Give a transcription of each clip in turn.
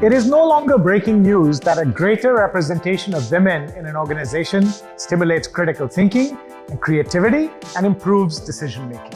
It is no longer breaking news that a greater representation of women in an organization stimulates critical thinking and creativity and improves decision-making.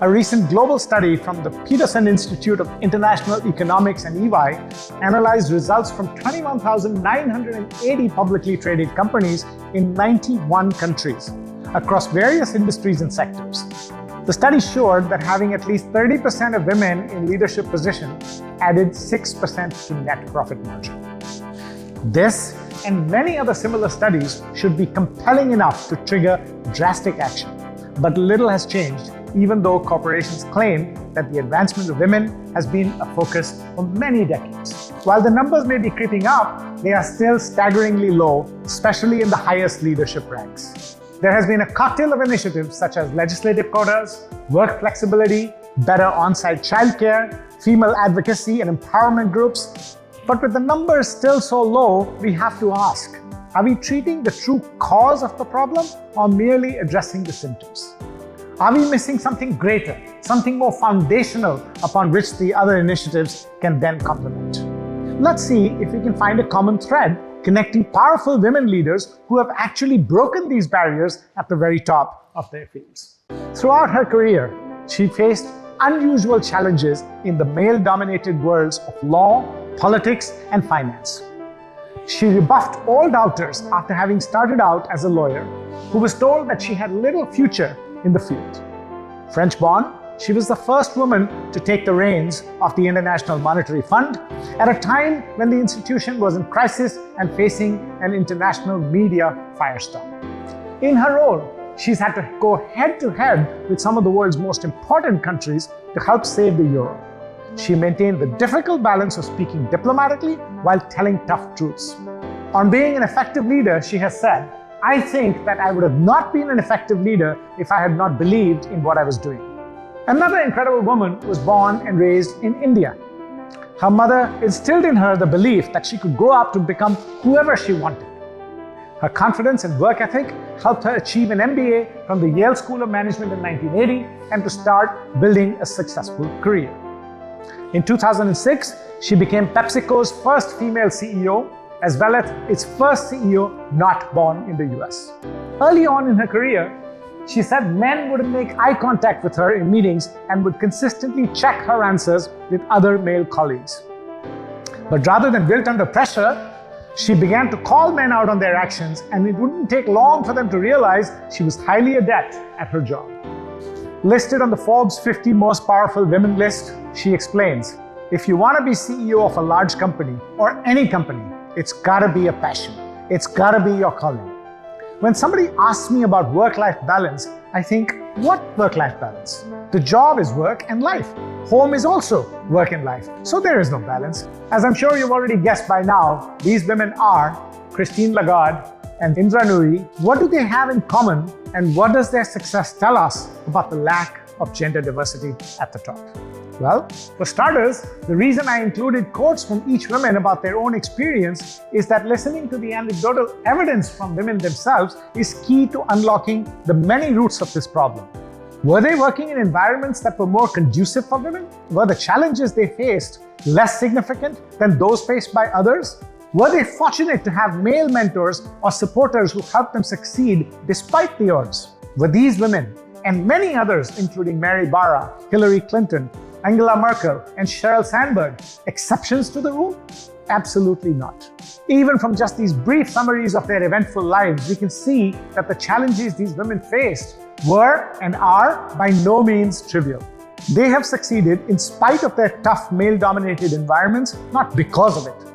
A recent global study from the Peterson Institute of International Economics and EY analyzed results from 21,980 publicly traded companies in 91 countries across various industries and sectors. The study showed that having at least 30% of women in leadership positions added 6% to net profit margin. This and many other similar studies should be compelling enough to trigger drastic action. But little has changed, even though corporations claim that the advancement of women has been a focus for many decades. While the numbers may be creeping up, they are still staggeringly low, especially in the highest leadership ranks. There has been a cocktail of initiatives such as legislative quotas, work flexibility, better on-site childcare, female advocacy and empowerment groups. But with the numbers still so low, we have to ask, are we treating the true cause of the problem or merely addressing the symptoms? Are we missing something greater, something more foundational upon which the other initiatives can then complement? Let's see if we can find a common thread connecting powerful women leaders who have actually broken these barriers at the very top of their fields. Throughout her career, she faced unusual challenges in the male-dominated worlds of law, politics, and finance. She rebuffed all doubters after having started out as a lawyer who was told that she had little future in the field. French-born, she was the first woman to take the reins of the International Monetary Fund at a time when the institution was in crisis and facing an international media firestorm. In her role, she's had to go head-to-head with some of the world's most important countries to help save the euro. She maintained the difficult balance of speaking diplomatically while telling tough truths. On being an effective leader, she has said, "I think that I would have not been an effective leader if I had not believed in what I was doing." Another incredible woman was born and raised in India. Her mother instilled in her the belief that she could grow up to become whoever she wanted. Her confidence and work ethic helped her achieve an MBA from the Yale School of Management in 1980 and to start building a successful career. In 2006, she became PepsiCo's first female CEO, as well as its first CEO not born in the US. Early on in her career, she said men would make eye contact with her in meetings and would consistently check her answers with other male colleagues. But rather than wilt under pressure, she began to call men out on their actions, and it wouldn't take long for them to realize she was highly adept at her job. Listed on the Forbes 50 Most Powerful Women list, she explains, if you want to be CEO of a large company or any company, it's gotta be a passion. It's gotta be your calling. When somebody asks me about work-life balance, I think, what work-life balance? The job is work and life. Home is also work and life. So there is no balance. As I'm sure you've already guessed by now, these women are Christine Lagarde and Indra Nooyi. What do they have in common, and what does their success tell us about the lack of gender diversity at the top? Well, for starters, the reason I included quotes from each woman about their own experience is that listening to the anecdotal evidence from women themselves is key to unlocking the many roots of this problem. Were they working in environments that were more conducive for women? Were the challenges they faced less significant than those faced by others? Were they fortunate to have male mentors or supporters who helped them succeed despite the odds? Were these women, and many others, including Mary Barra, Hillary Clinton, Angela Merkel, and Sheryl Sandberg, exceptions to the rule? Absolutely not. Even from just these brief summaries of their eventful lives, we can see that the challenges these women faced were and are by no means trivial. They have succeeded in spite of their tough male-dominated environments, not because of it.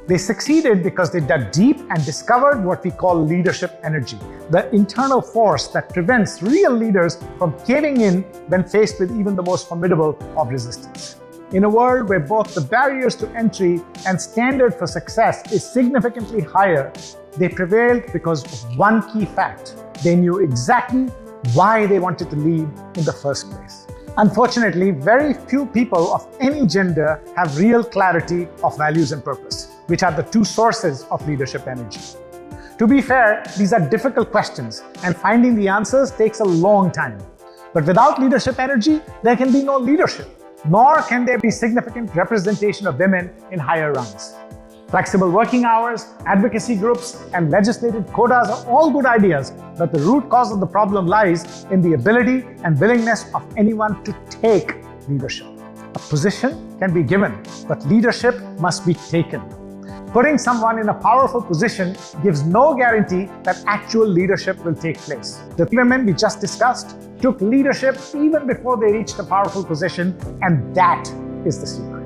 They succeeded because they dug deep and discovered what we call leadership energy, the internal force that prevents real leaders from caving in when faced with even the most formidable of resistance. In a world where both the barriers to entry and standard for success is significantly higher, they prevailed because of one key fact. They knew exactly why they wanted to lead in the first place. Unfortunately, very few people of any gender have real clarity of values and purpose, which are the two sources of leadership energy. To be fair, these are difficult questions, and finding the answers takes a long time. But without leadership energy, there can be no leadership. nor can there be significant representation of women in higher rungs. Flexible working hours, advocacy groups, and legislative quotas are all good ideas, but the root cause of the problem lies in the ability and willingness of anyone to take leadership. A position can be given, but leadership must be taken. Putting someone in a powerful position gives no guarantee that actual leadership will take place. The women we just discussed took leadership even before they reached a powerful position, and that is the secret.